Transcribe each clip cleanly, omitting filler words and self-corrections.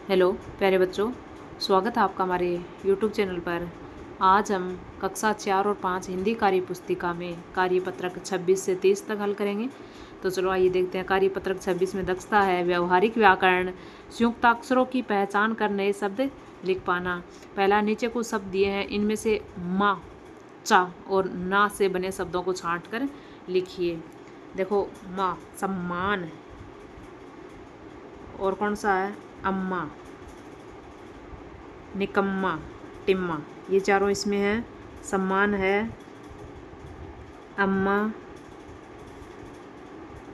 Hello प्यारे बच्चों, स्वागत है आपका हमारे यूट्यूब चैनल पर। आज हम कक्षा 4 और 5 हिंदी कार्य पुस्तिका में कार्यपत्रक 26 से 30 तक हल करेंगे। तो चलो आइए देखते हैं। कार्यपत्रक 26 में दक्षता है व्यवहारिक व्याकरण, संयुक्ताक्षरों की पहचान कर नए शब्द लिख पाना। पहला, नीचे कुछ शब्द दिए हैं, इनमें से मा, चा और ना से बने शब्दों को छांट कर लिखिए। देखो, माँ सम्मान, और कौन सा है, अम्मा, निकम्मा, टिम्मा, ये चारों इसमें हैं। सम्मान है अम्मा,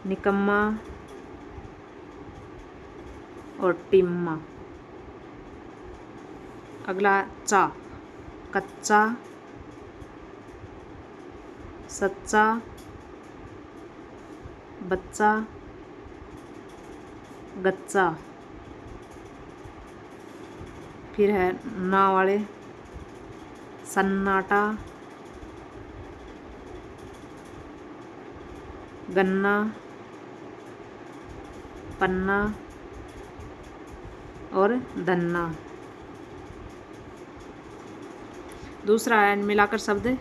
निकम्मा और टिम्मा। अगला चा, कच्चा, सच्चा, बच्चा, गच्चा। फिर है ना वाले, सन्नाटा, गन्ना, पन्ना और धन्ना। दूसरा है मिलाकर शब्द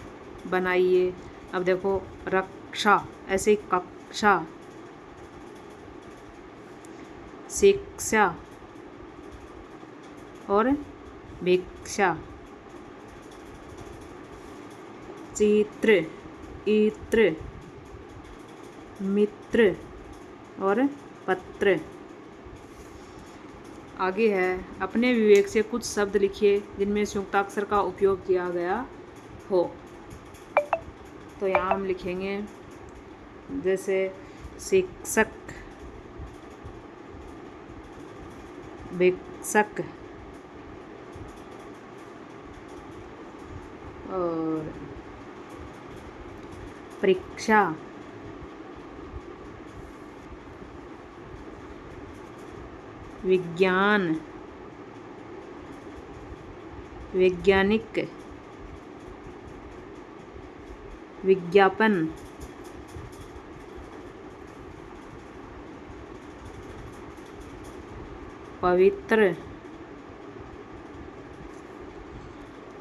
बनाइए। अब देखो, रक्षा, ऐसे कक्षा, शिक्षा और भिक्षा। चित्र, इत्र, मित्र और पत्र। आगे है, अपने विवेक से कुछ शब्द लिखिए जिनमें संयुक्ताक्षर का उपयोग किया गया हो। तो यहाँ हम लिखेंगे जैसे शिक्षक, भिक्षक और परीक्षा, विज्ञान, वैज्ञानिक, विज्ञापन, पवित्र,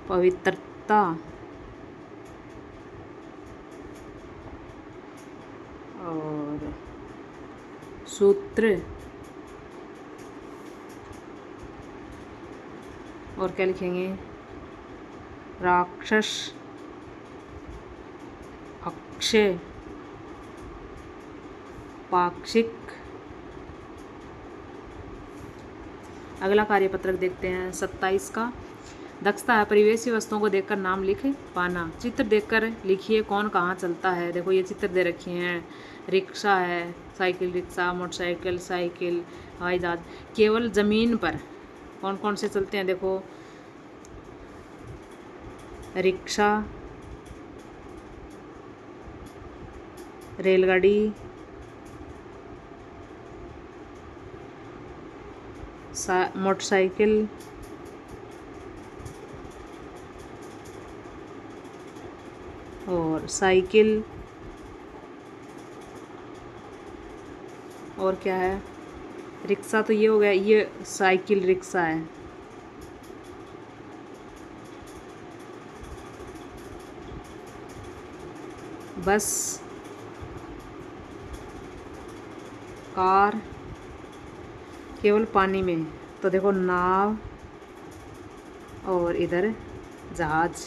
पवित्रता और सूत्र। और क्या लिखेंगे, राक्षस, अक्षय, पाक्षिक। अगला कार्यपत्रक देखते हैं 27 का। दक्षता है परिवेशी वस्तुओं को देखकर नाम लिख पाना। चित्र देखकर लिखिए कौन कहाँ चलता है। देखो, ये चित्र दे रखे हैं, रिक्शा है, साइकिल, रिक्शा, मोटरसाइकिल, साइकिल, हवाई जहाज। केवल ज़मीन पर कौन कौन से चलते हैं, देखो, रिक्शा, रेलगाड़ी, मोटरसाइकिल, और साइकिल। और क्या है, रिक्शा तो ये हो गया, ये साइकिल रिक्शा है। बस, कार, केवल पानी में तो देखो नाव, और इधर जहाज।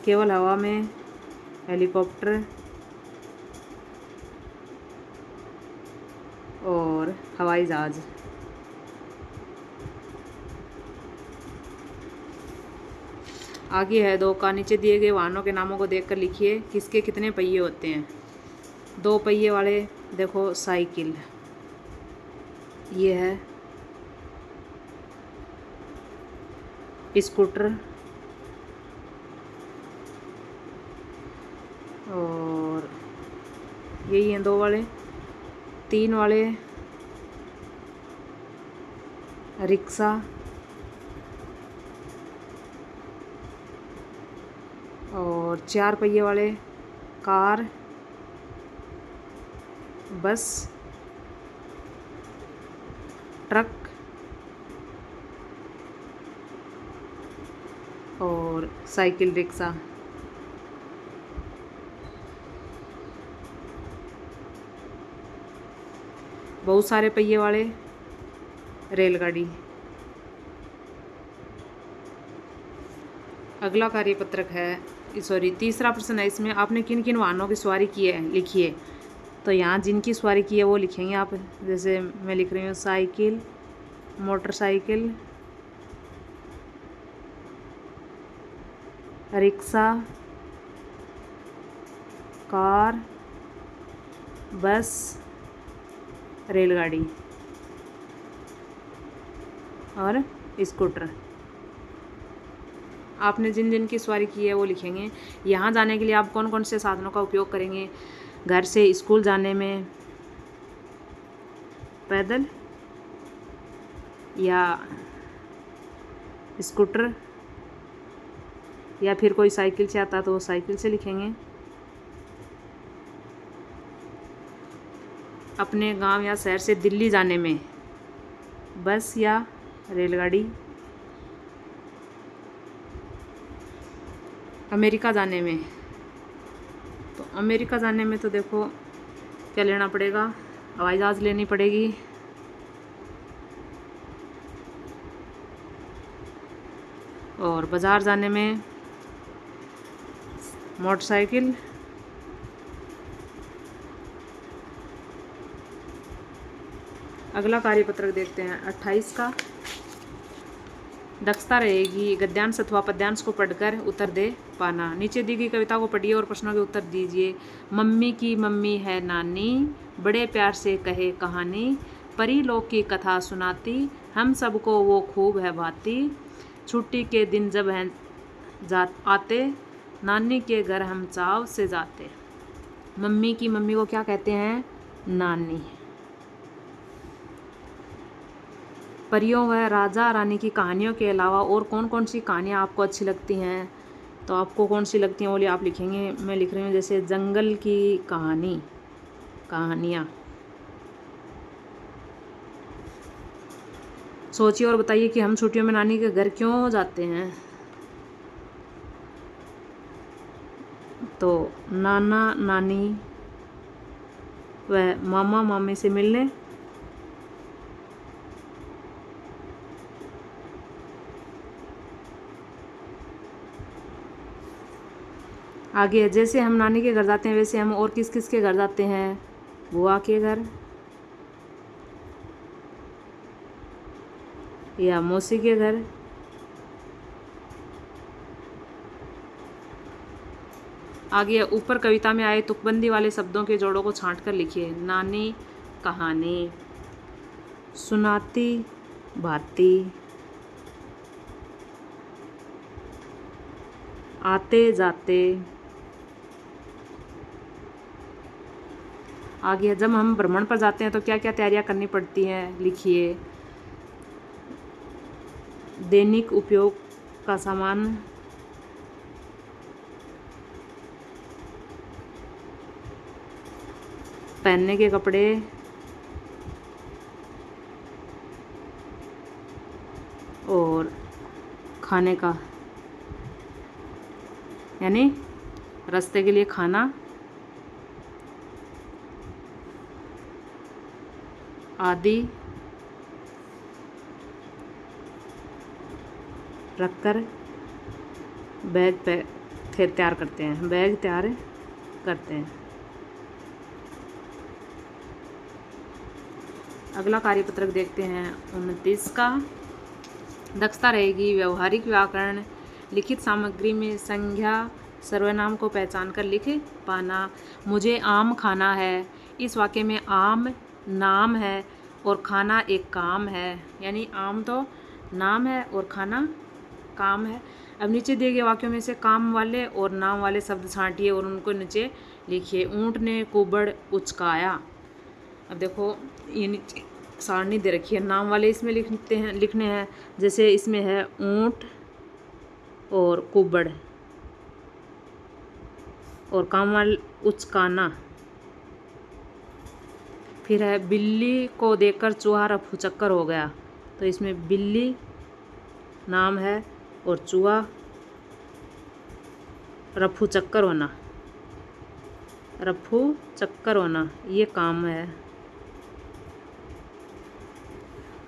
केवल हवा में हेलीकॉप्टर और हवाई जहाज। आगे है 2 का, नीचे दिए गए वाहनों के नामों को देखकर लिखिए किसके कितने पहिए होते हैं। 2 पहिए वाले, देखो साइकिल, ये है स्कूटर, और यही हैं 2 वाले। 3 वाले रिक्शा, और 4 पहिए वाले कार, बस ट्रक और साइकिल रिक्शा। बहुत सारे पहिए वाले रेलगाड़ी। अगला कार्यपत्रक है, सॉरी तीसरा प्रश्न है इसमें, आपने किन किन वाहनों की सवारी की है लिखिए। तो यहाँ जिनकी सवारी की है वो लिखेंगे आप। जैसे मैं लिख रही हूँ साइकिल, मोटरसाइकिल, रिक्शा, कार, बस, रेलगाड़ी और स्कूटर। आपने जिन जिन की सवारी की है वो लिखेंगे। यहाँ जाने के लिए आप कौन कौन से साधनों का उपयोग करेंगे। घर से स्कूल जाने में पैदल या स्कूटर, या फिर कोई साइकिल से आता तो वो साइकिल से लिखेंगे। अपने गांव या शहर से दिल्ली जाने में बस या रेलगाड़ी। अमेरिका जाने में, तो अमेरिका जाने में तो देखो क्या लेना पड़ेगा, हवाई जहाज़ लेनी पड़ेगी। और बाज़ार जाने में मोटरसाइकिल। अगला कार्यपत्रक देखते हैं 28 का। दक्षता रहेगी गद्यांश अथवा पद्यांश को पढ़कर उत्तर दे पाना। नीचे दी गई कविता को पढ़िए और प्रश्नों के उत्तर दीजिए। मम्मी की मम्मी है नानी, बड़े प्यार से कहे कहानी, परी लोग की कथा सुनाती, हम सबको वो खूब है भाती, छुट्टी के दिन जब हैं आते, नानी के घर हम चाव से जाते। मम्मी की मम्मी को क्या कहते हैं, नानी। परियों व राजा रानी की कहानियों के अलावा और कौन कौन सी कहानियाँ आपको अच्छी लगती हैं। तो आपको कौन सी लगती हैं वो आप लिखेंगे। मैं लिख रही हूँ जैसे जंगल की कहानियाँ। सोचिए और बताइए कि हम छुट्टियों में नानी के घर क्यों जाते हैं। तो नाना नानी व मामा मामी से मिलने, आगे जैसे हम नानी के घर जाते हैं वैसे हम और किस किस के घर जाते हैं, बुआ के घर या मौसी के घर। आगे ऊपर कविता में आए तुकबंदी वाले शब्दों के जोड़ों को छांट कर लिखिए। नानी कहानी, सुनाती भाती, आते जाते। आगे जब हम भ्रमण पर जाते हैं तो क्या क्या तैयारियां करनी पड़ती हैं लिखिए। दैनिक उपयोग का सामान, पहनने के कपड़े, और खाने का यानी रास्ते के लिए खाना आदि रखकर बैग तैयार करते हैं। अगला कार्यपत्रक देखते हैं 29 का। दक्षता रहेगी व्यवहारिक व्याकरण, लिखित सामग्री में संज्ञा सर्वनाम को पहचान कर लिख पाना। मुझे आम खाना है, इस वाक्य में आम नाम है और खाना एक काम है, यानी आम तो नाम है और खाना काम है। अब नीचे दिए गए वाक्यों में से काम वाले और नाम वाले शब्द छांटिए और उनको नीचे लिखिए। ऊंट ने कुबड़ उचकाया। अब देखो ये नीचे सारणी दे रखी है, नाम वाले इसमें लिखने हैं। जैसे इसमें है ऊंट और कुबड़, और काम वाले उचकाना। फिर है बिल्ली को देखकर चूहा रफू चक्कर हो गया। तो इसमें बिल्ली नाम है और चूहा रफू चक्कर होना, रफू चक्कर होना ये काम है।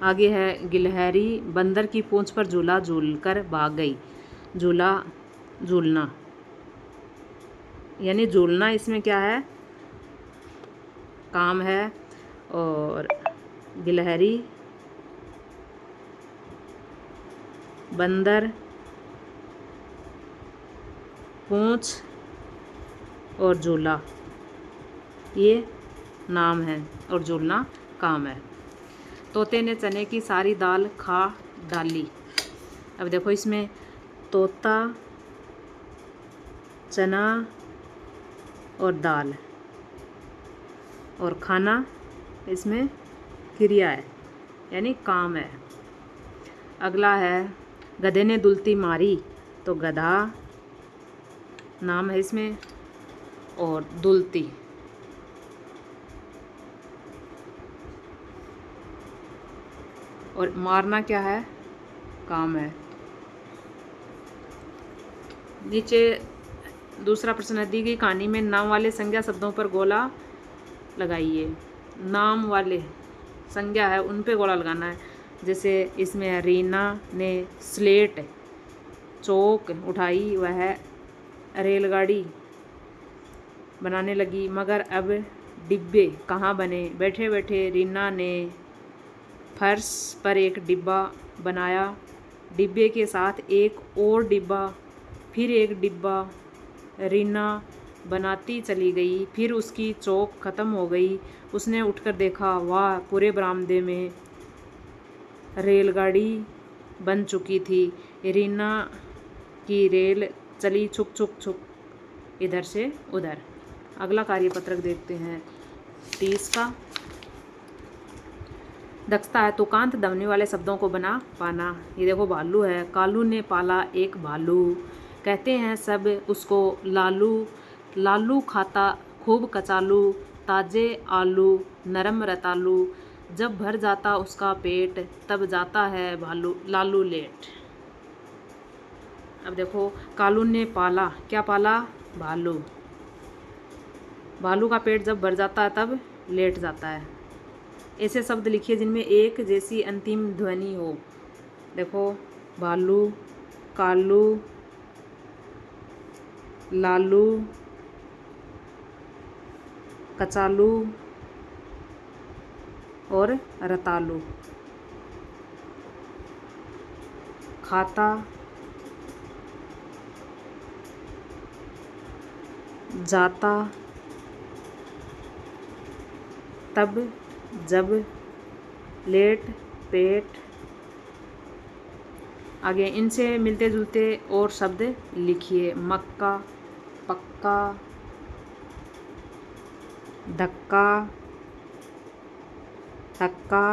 आगे है गिलहरी बंदर की पूंछ पर झूला झूलकर भाग गई। झूला झूलना यानी झूलना इसमें क्या है, काम है। और गिलहरी बंदर पूंछ और झूला ये नाम है और झूलना काम है। तोते ने चने की सारी दाल खा डाली। अब देखो इसमें तोता, चना और दाल और खाना इसमें क्रिया है यानी काम है। अगला है गधे ने दुलती मारी। तो गधा नाम है इसमें और दुलती और मारना क्या है, काम है। नीचे दूसरा प्रश्न है दी गई कहानी में नाम वाले संज्ञा शब्दों पर गोला लगाइए। नाम वाले संज्ञा है उन पे गोला लगाना है। जैसे इसमें है रीना ने स्लेट चौक उठाई, वह रेलगाड़ी बनाने लगी, मगर अब डिब्बे कहाँ बने। बैठे बैठे रीना ने फर्श पर एक डिब्बा बनाया, डिब्बे के साथ एक और डिब्बा, फिर एक डिब्बा। रीना बनाती चली गई, फिर उसकी चौक ख़त्म हो गई। उसने उठकर देखा, वाह, पूरे बरामदे में रेलगाड़ी बन चुकी थी। रीना की रेल चली छुक छुक छुक इधर से उधर। अगला कार्यपत्रक देखते हैं 30 का। दक्षता है तुकांत ध्वनि वाले शब्दों को बना पाना। ये देखो भालू है, कालू ने पाला एक भालू, कहते हैं सब उसको लालू, लालू खाता खूब कचालू, ताजे आलू नरम रतालू, जब भर जाता उसका पेट तब जाता है भालू लालू लेट। अब देखो कालू ने पाला, क्या पाला, भालू, भालू का पेट जब भर जाता है तब लेट जाता है। ऐसे शब्द लिखिए जिनमें एक जैसी अंतिम ध्वनि हो। देखो भालू, कालू, लालू, कचालू और रतालू। खाता, जाता, तब, जब, लेट, पेट। आगे इनसे मिलते जुलते और शब्द लिखिए। मक्का, पक्का, धक्का, थक्का,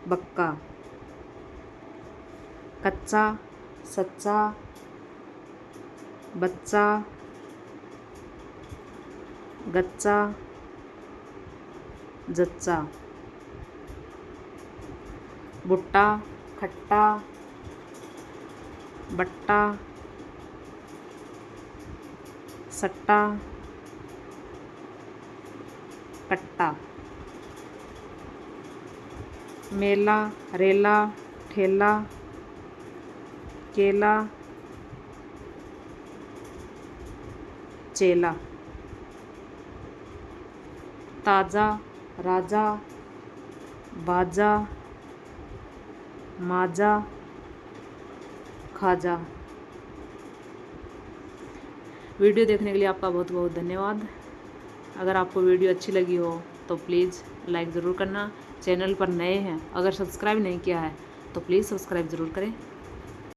बक्का। कच्चा, सच्चा, बच्चा, गच्चा, जच्चा। भुट्टा, खट्टा, बट्टा, सट्टा, कट्टा। मेला, रेला, ठेला, केला, चेला। ताजा, राजा, बाजा, माजा, खाजा। वीडियो देखने के लिए आपका बहुत बहुत धन्यवाद। अगर आपको वीडियो अच्छी लगी हो तो प्लीज़ लाइक ज़रूर करना। चैनल पर नए हैं, अगर सब्सक्राइब नहीं किया है तो प्लीज़ सब्सक्राइब ज़रूर करें।